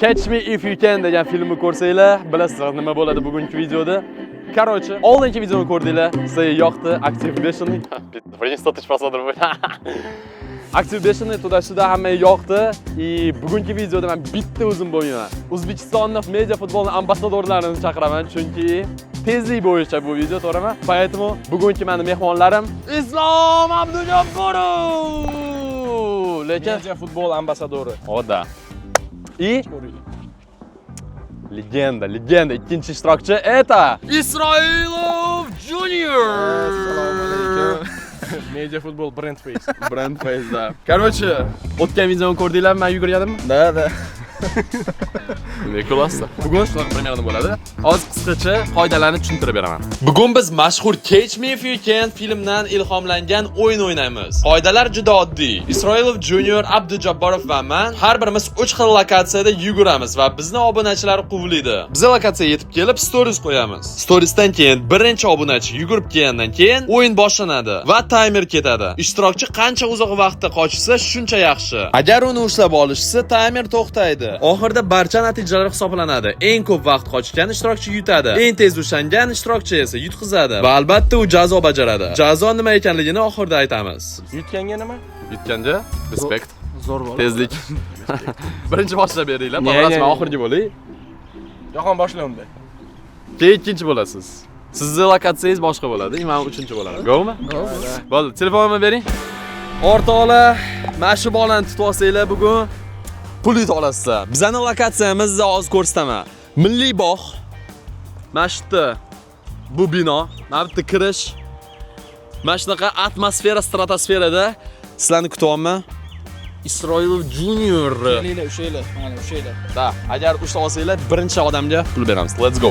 Catch Me If You Can degan filmni ko'rsanglar, bilasizlar nima bo'ladi bugungi videoda. Короче, oldingi videoni ko'rdinglar, sizga yoqdi Activation. Birinchi sotish pasodir bu. Activation tudashida hammaga yoqdi. Bugungi videoda men bitta o'zim bo'laman. O'zbekistonning media futbolning ambasadorlarini chaqiraman, chunki tezlik bo'yicha bu video, to'g'rimi? Поэтому bugungi mening mehmonlarim Islom Abdujabborov. Lekin media futbol ambasadori. Oda. Legenda. Ikkinchi ishtirokchi это Isroilov Junior. Assalomu alaykum. Media futbol brand face. Brand face da. Короче, o'tgan videoni ko'rdinglarmi? Men yugurganimmi? Da. Klassda. Bugun shunaqa premyerada bo'ladi. Hozir qisqacha qoidalarni tushuntirib beraman. Bugun biz mashhur Catch Me If You Can filmdan ilhomlangan o'yin o'ynaymiz. Qoidalar juda oddiy. Isroilov Junior, Abdujabborov va men har birimiz 3 xil lokatsiyada yuguramiz va bizni obunachilar quvlaydi. Biz lokatsiyaga yetib kelib stories qo'yamiz. Storiesdan keyin birinchi obunachi yugurib kelgandan keyin o'yin boshlanadi va timer ketadi. Ishtirokchi qancha uzoq vaqtda qochsa, shuncha yaxshi. Agar uni ushlab olishsa, timer to'xtaydi. Oxirida barcha natijalar hisoblanadi. Eng ko'p vaqt qochgan ishtirokchi yutadi. Eng tez ushlangan ishtirokchi esa yutqizadi va albatta u jazo bajaradi. Jazo nima ekanligini oxirida aytamiz. Yutganga nima? Yutganga respekt, Zo'r bo'ladi. tezlik. Birinchi boshlab beringlar, rasman oxirgi bo'ling. Jahon boshlayapti. Keyin ikkinchi bo'lasiz. Sizning lokatsiyangiz boshqa bo'ladi, men uchinchi bo'laman. Go'mi? Bo'ldi, telefonimni bering. O'rtoqlar, mana shu bolani tutib olsanglar bugun pul yutib olasizlar. Bizning lokatsiyamizni hozir ko'rsataman. Milliy bog'. Mana shu yerda bu bino, mana bu yerda kirish. Mana shunaqa atmosfera, stratosferada sizlarni kutyapman. Isroilov Junior. Ushaylar, mana ushaylar. Da, agar ushlab olsanglar, birinchi odamga pul beramiz. Let's go.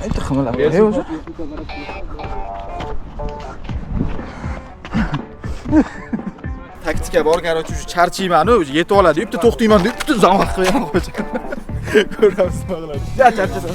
Ayt xamalab. O'zi. Taktika bor, короче, shu charchiyman, o'zi yetib oladi. Yupti to'xtayman deb, yupti zamoq qilgan qo'ycha. Ko'ramiz nima qiladi. Ja, charchasam.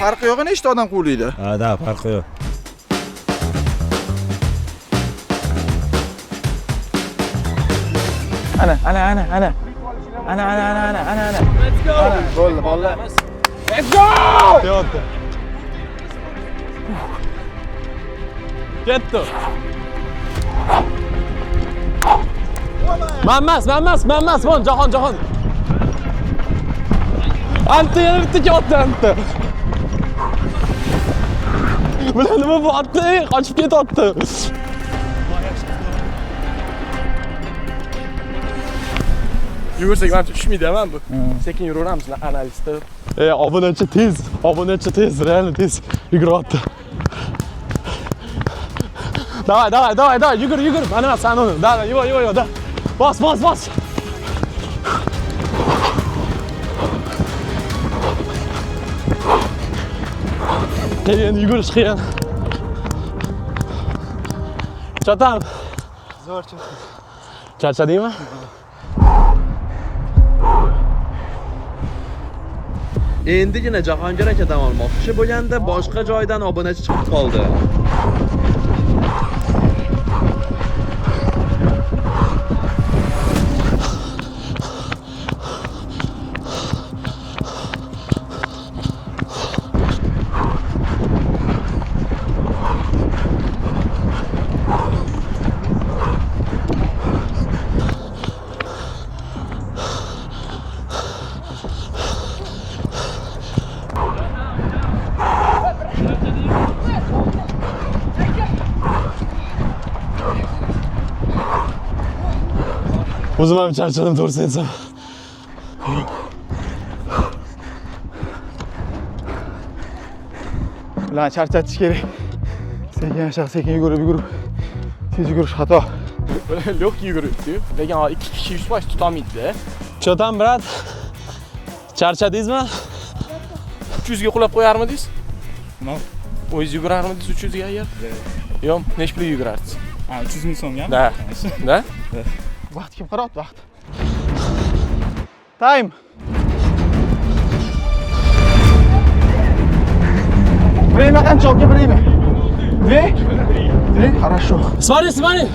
Farqi yo'q, nechta odam quvlaydi? Ha, da, farqi yo'q. Ana. Let's go. Bo'ldi, bolla. Let's go! Ketdi. Ketdi. Men emas, von Jahon. Anta yana bitta ketdi, anta. Bular nima bo'lyapti? Qochib ketyapti. Yugursak ham tushmaydi-man bu. Sekin yuraveramiz analizda. Obunachi tez, reально tez yuguryapti. Давай, yugur. Mana sen onu. Давай, yo, da. Bas. Qiyin yugurish qiyin. Chatam. Zo'r. Charchadingmi? Endigina Jahongir akadan olmoqchi bo'lganda boshqa joydan obunachi chiqib qoldi. O'zim ham charchadim, to'g'risini aytsam. Ularni charchatish kerak. Sekin yugurib. Tez yugurish xato. Bular lok yuguribdi. Lekin 2 kishi 100% tutolmaydi-da. Cho'tan brat. Charchadingizmi? 300 ga qulab qo'yarmidingiz? Nima? O'zingiz yugurarmidingiz 300 ga agar? Yo'q, nech pul yugurardingiz? 300 ming so'mga? Da? Vaqt kim qarayapti, vaqt? Time. Время qancha olib gapiringmi? 2 Смотри, хорошо. Смотри, смотри.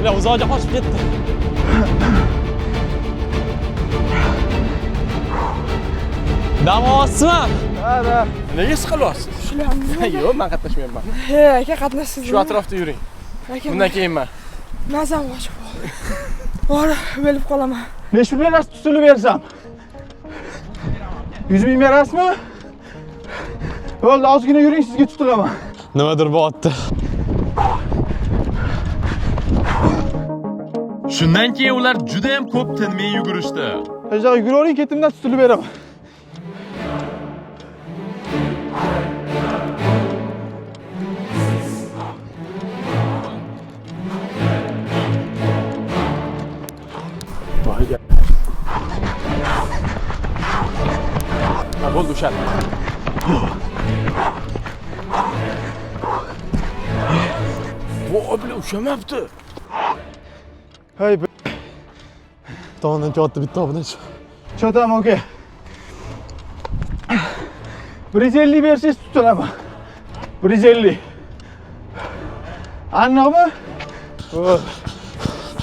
Ya uzoqqa qochib ketdi. Dam olasizmi? Ha. Nega siqilyapsiz? Yo'q, men qatnashmayapman. He, aka qatnashsiz. Shu atrofda yuring. Aka, Bundan keyin men. nazam ochib qoldi. Bora, o'lib qolaman. Nechi pul berasiz tutilib bersam? 100 ming berasizmi? Bo'ldi, ozgina yuring, sizga tutilaman. Nimadir bo'lyapti. Shundan keyin ular juda ham ko'p tinmay yugurishdi. Hozir yuguravering, ketimdan tutilib beraman. Ha, bo'ldi, o'shadi. Voy, bilan ushamabdi. Hey, Tomdan katta bitta obunachi. chotam aka. 150 bersangiz tutilaman. 150. Aniqmi?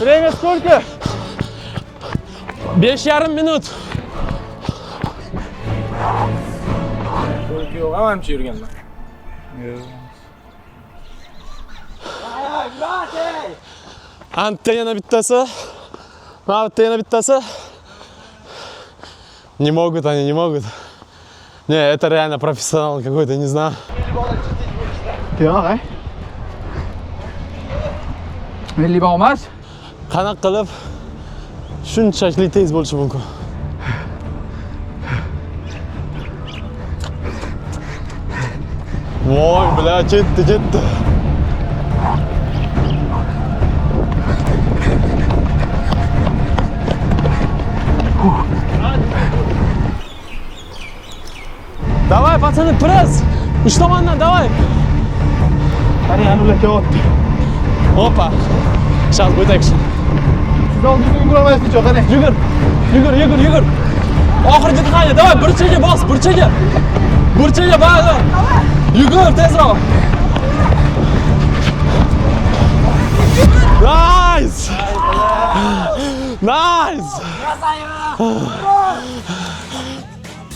Время сколько? 5,5 minut. Yo'q, amancha yurganman. Anta yana bittasi. Mana bitta yana bittasi. Не могут они, не могут. Не, это реально профессионал какой-то, не знаю. Yo'q, ay. Milliy bog' emas. Qanaqa qilib shunchalik tez bo'lishi mumkin? Voy, bla, ketdi. Давай, пацаны, пресс! Uch tomondan, давай! Qani, yana ular kelyapti. Опа! Сейчас будет экшен. Siz oldinga yuguramaysiz, qani. Yugur. Oxirgi qani, давай, burchaga bos, burchaga. Burchaga bos. Yugur, tezroq. Nice! Nice!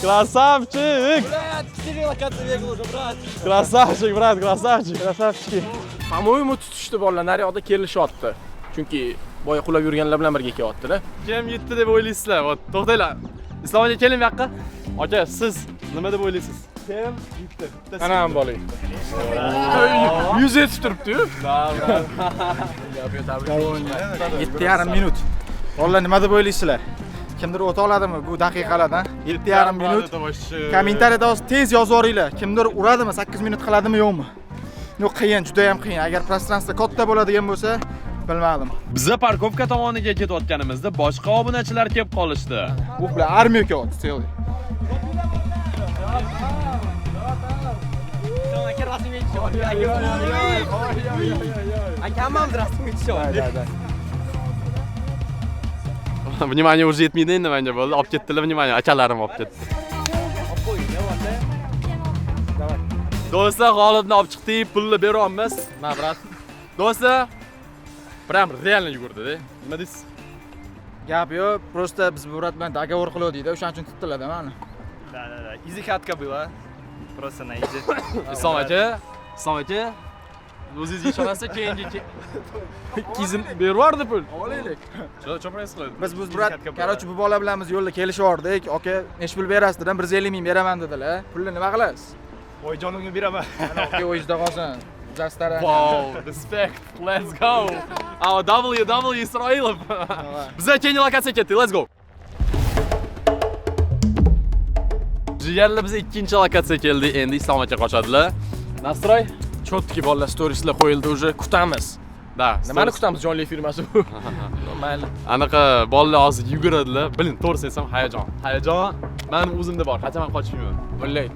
Красавчик! Красавчик, брат, красавчик. Krasavchiki. По-моему, tutishdi bolalar, nariyoqda kelishyapti. Chunki boya qulab yurganlar bilan birga kelyapti-da. Kim yetdi deb o'ylaysizlar? To'xtanglar. Islom aka, keling bu yoqqa. Aka, siz nima deb o'ylaysiz? Kim yetdi? Ana ham bola yetdi. 100 etib turibdi-yu. 7,5 minut. Vallahi nima deb o'ylaysizlar? Kimdir o'ta oladimi bu daqiqalardan? 7,5 minut. Kommentariyada tez yozib yuboringlar. Kimdir uradimi, 8 minut qiladimi yo'qmi? Yo'q, qiyin, juda ham qiyin. Agar prostranstvo katta bo'ladigan bo'lsa, bilmadim. Biza parkovka tomoniga ketayotganimizda boshqa obunachilar kelib qolishdi. Bu bilan armiya kelyapti, целый. Внимание уже yetmaydi endi menga bo'ldi. Olib ketdilar, внимание, akalarim olib ketdi. Do'stlar, G'olibni olib chiqdik, pulni bera olamiz. Ma, brat. Do'stlar, прям реально yugurdi-da. Nima deysiz? Gap yo'q, просто biz bu brat bilan договор qildik-da, o'shaning uchun tutdilar-da mani. Да. Изи катка была. Просто на изи. Islom aka, o'zingiz ishonasiz, keyingi kizim bervardi pul. Olaylik. Cho'paysiz qiladi. Biz bu brat, короче, bu bola bilan biz yo'lda kelishyordik. Aka, necha pul berasiz dedim, 150 ming beraman dedilar. Pulni nima qilasiz? Ой, jonimni beraman. Aka, o'yishda qolsin. Zastara. Wow, respect. Let's go. Our WW Isroilov. Biz keyingi lokatsiyaga ketdik. Let's go. Jigarlar biz ikkinchi lokatsiyaga keldik. Endi Islom aka qochadilar. Nastroy? Chotki bolalar storieslar qo'yildi, уже kutamiz. Da, Nimani kutamiz, jonli efirmasi bu. Mayli. Anaqa bolalar hozir yuguradilar. Bilin, to'g'risini aytsam, hayajon. Men o'zimda bor, qachon qochmayman. Vallahi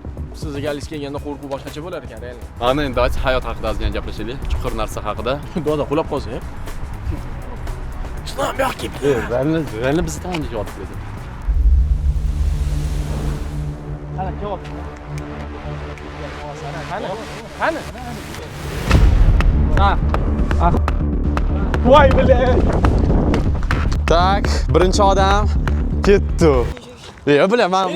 sizni galingiz kelganda qo'rquv boshqacha bo'lar ekan, real. Ana endi hayot haqida ozgina gaplashaylik. Chuqur narsa haqida. Doda qulab qolsa. Islom bu yoqqa keldi. Rani bizni tomonga yotib keldi. Qani, javob. Qani? Voy bile. Tak, birinchi odam ketdi. Yo, bilaman.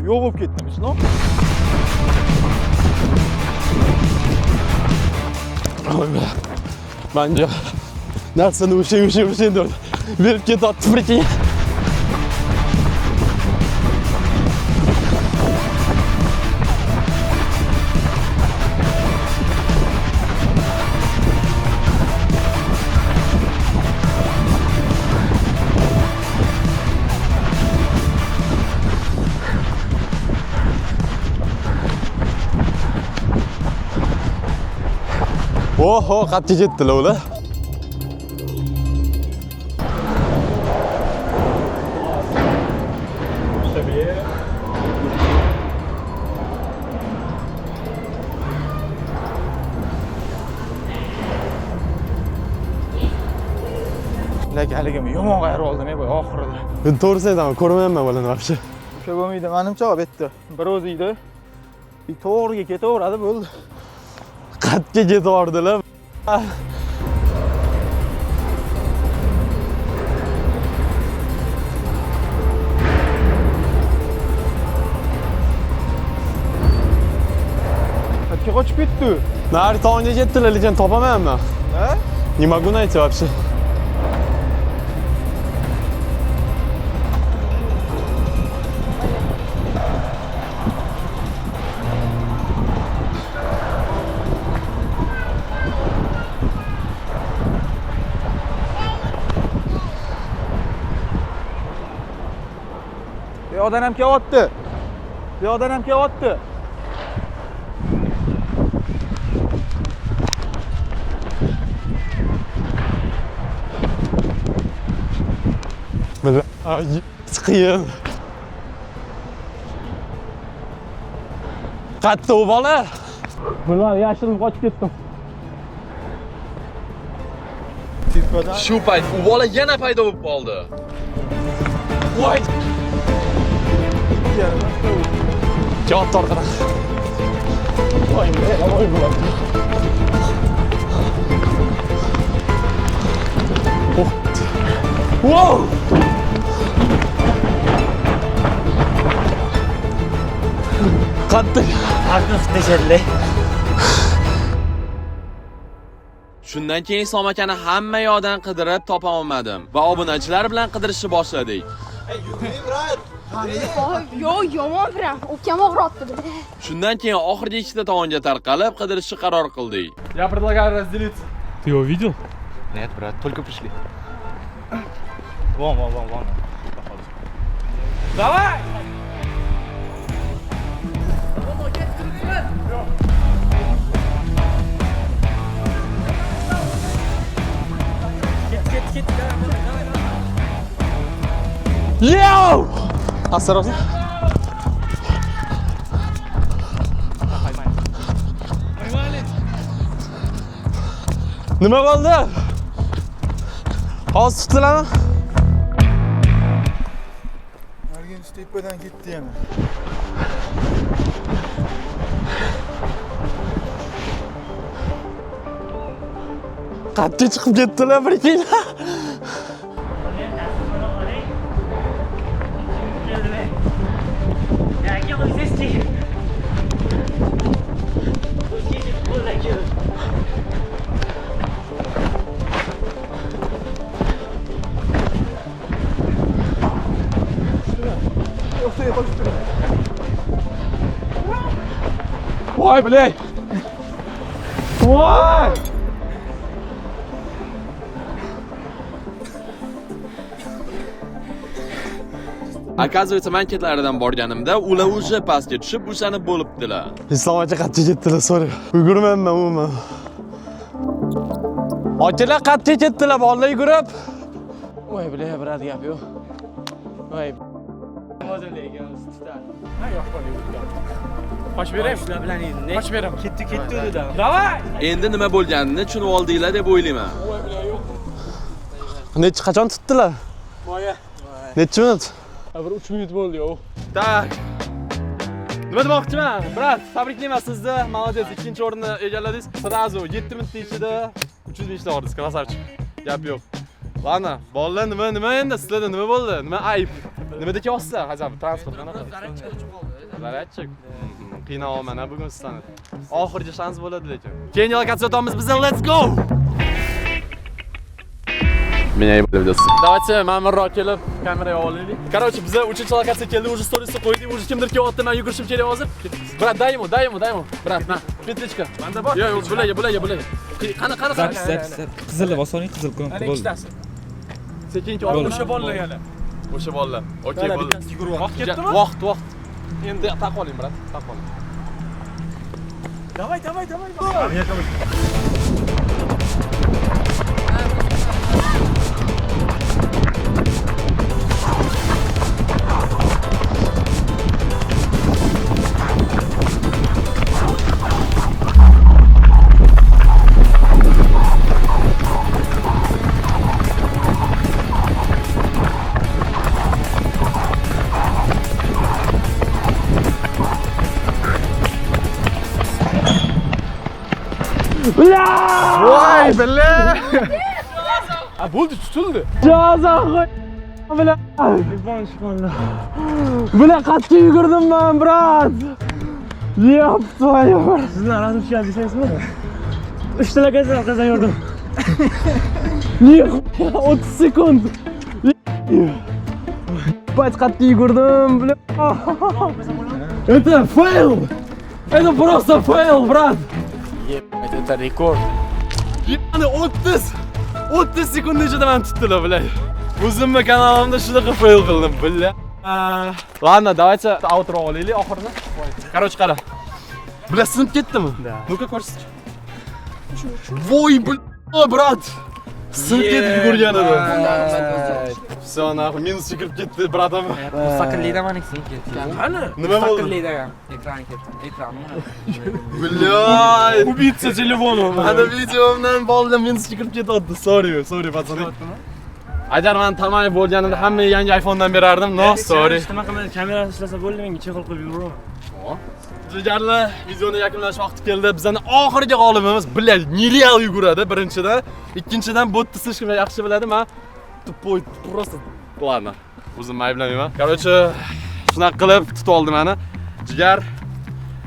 Yo'q bo'lib ketdim, Islom. Bence narsani o'sha deb berib ketyapti birga. Oho, qatga ketdilar ular. Lekin haligimi yomon qayarib oldim boy oxirida. To'g'risi aytaman, ko'rmayapman bolani вообще. O'sha bo'lmaydi, menimcha bu yerda. Bir o'zi edi. To'g'riga ketaveradi, bo'ldi. Qatga ketaverdilar. Qatga qochib ketdi. Nari tomonga ketdilar, lekin topamayapman. Ha? Не могу найти вообще. Bu yoqdan ham kelyapti. Bu yoqdan ham kelyapti. Böyle sıkıyım. Kattı o bola. Bunlar yashirinib qochib ketdim. Shu payt u bola yana paydo bo'lib qoldi. Voy! Javob orqadan. Voy, voy bu. Oh. Wow! Qattiq. Shundan keyin Islom akani hamma yoqdan qidirib topa olmadim va obunachilar bilan qidirishni boshladik. Yo, yomon biram. O'pkam og'riyapti bile. Shundan keyin oxirgi ikkita tomonga tarqalib qidirishni qaror qildik. Я предлагаю разделиться. Ты его видел? Нет, брат, только пришли. Вон. Давай! Yo! Осторожно. Nima bo'ldi? Hozir tutdilarmi? Nargin tepadan ketdi yana. Qatga chiqib ketdilar birga. Voy, bilay. Voy! Оказывается, men ketlaridan borganimda ular уже pastga tushib, o'shani bo'libdilar. Islom aka qattiq ketdilar, sorry. Yugurmayman umuman. Akalar qattiq ketdilar, bolalar yugurib. Voy, bilaga birad gap yo'q. Voy. Qoch beraymi? Shular bilan endi. Qoch beraman. Ketdi dedi. Davay! Endi nima bo'lganini tushunib oldinglar deb o'ylayman. Necha qachon tutdilar? Moya. Necha minut? Bir 3 minut bo'ldi-yu. Tak. Nima demoqchiman? Brat, tabriklayman sizni. Молодец, ikkinchi o'rinni egalladingiz. Srazu 7 minut ichida 305 ta ordingiz. Krasavchik. Gap yo'q. Ладно, bolalar nima endi? Sizlarda nima bo'ldi? Nima ayb? Nima deyapsiz? Hozir transport qanaqa? Zaryadchik. Qiynalman bugun sizlarni. Oxirgi shans bo'ladi lekin. Keyingi lokatsiya o'tamiz biz. Let's go! Меня ебали видосы. Давайте, ma'murroq kelib kameraga olaylik. Короче, biz 3-lokatsiya keldik, уже storiesni qo'ydik, уже kimdir kelyapti, men yugurishim kerak hozir. Brat, дай ему. Brat, na. Petlichka. Menda bor. Yo'q, bularga. Qani. Qizil bosoning qizil ko'm bo'ldi. Sekinki olib o'sha bolalar. O'sha bolalar. Okey, bo'ldi. Vaqt ketdimi? Vaqt. Endi taqib oling, brat, taqib oling. Давай. Voy, billa! Bo'ldi, tutildi. Bular qattiq yugurdim men, brat. Yep, твою. Sizlar razmishga deysizmi? 3 ta lokatsiya orqasidan yurdim. 30 sekund. Pat qattiq yugurdim, bля. Это fail. Это просто fail, брат. Это rekord. Yani 30 sekund ichida men tutdilar, bilay. O'zimning kanalimda shunaqa fail qildim, bilay. Ладно, давайте outro olaylik oxirini. Короче, qara. Bular sinib ketdimi? Ну-ка, ko'rsat. Voy, brat. Sinib ketib yugurgan edi. Всё, nahot minus kirib ketdi, bratam. Mustaqillikda mana sinib ketdi. Qani? Nima bo'ldi? Mustaqillikda ekran ketdi. Ekranni. Bilay. Убийца телефоном. Ana videomdan bolda minus kirib ketdi. Sorry, patsani. Agar men tamom bo'lganimda hamma yangi iPhone'dan berardim. No, sorry. Nima qilmaydi? Kamera ishlasa bo'ldi, menga chexol qo'yib yubораman. Jigarlar, videoni yakunlash vaqti keldi. Bizning oxirgi g'olibimiz Bilal Nilial yuguradi birinchidan, ikkinchidan botni silishni yaxshi biladi. Men tupoy просто ладно. O'zim ayblamayman. Короче, shunaqa qilib tutib oldi meni. Jigar,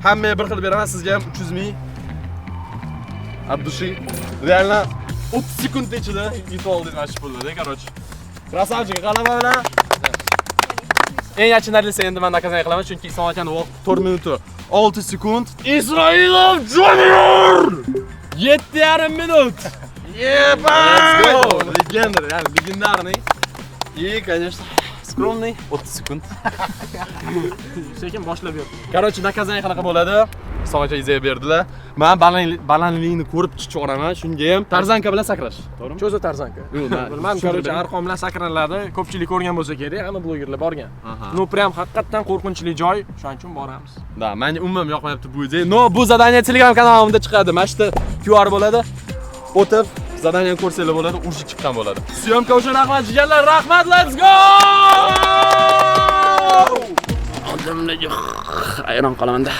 hammaga bir xil beraman, sizga ham 300 ming. Abdushi, реально 30 sekund ichida yutib oldingiz mana shu pulni, короче. Krasavchik, g'alaba bilan. Eng achinarlisi endi men nakazan qilaman, chunki Islom akaning vaqti 4 minut 6 sekund. Israilov Junior 7,5 minut. Let's go! Legenda, yani legendarный. И, конечно, скромный 30 sekund. Sekin boshlab ber. Короче, nakazan qanaqa bo'ladi? Islom aka izlab berdilar. Men balandlikni ko'rib chiqaman, shunga ham tarzanka bilan sakrash. To'g'rimi? Cho'za tarzanka. Bilmam, короче, arqon bilan sakraniladi. Ko'pchilik ko'rgan bo'lsa kerak, hamma blogerlar borgan. Ну, прям haqiqatan qo'rqinchli joy, shuning uchun boramiz. Da, menga umuman yoqmayapti bu idea. No, bu zadание Telegram kanalimda chiqadi. Mana shu QR bo'ladi. O'tib zadание ko'rsanglar bo'ladi, urshi chiqqan bo'ladi. Syomka uchun rahmat, jigarlar, rahmat. Let's go! Oldimdagi ayron qolaman-da.